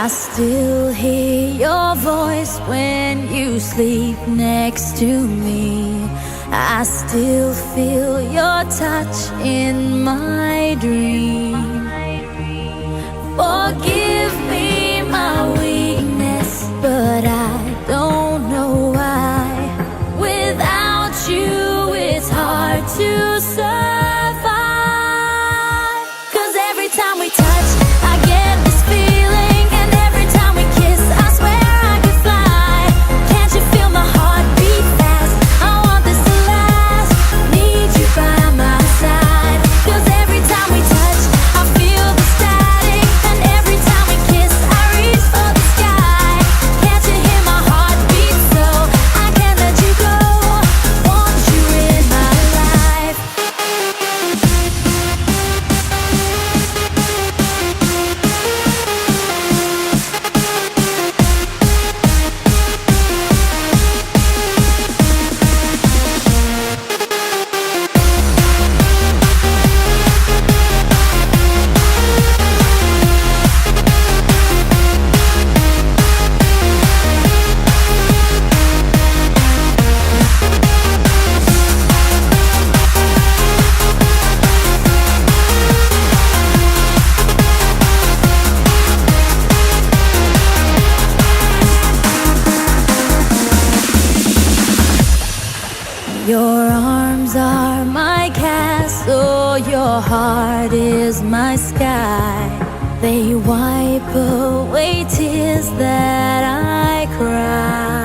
I still hear your voice when you sleep next to me. I still feel your touch in my dream. Forgive me my weakness, but I don't know why. Without you, it's hard to survive. 'Cause every time we touch, I get this feeling, and every time we kiss, I swear I could fly. Can't you feel my heart beat fast? I want this to last. Need you by my side. 'Cause every time we touch, I feel the static, and every time we kiss, I reach for the sky. Can't you hear my heart beat? So I can't let you go. Want you in my life. Your arms are my castle, your heart is my sky. They wipe away tears that I cry.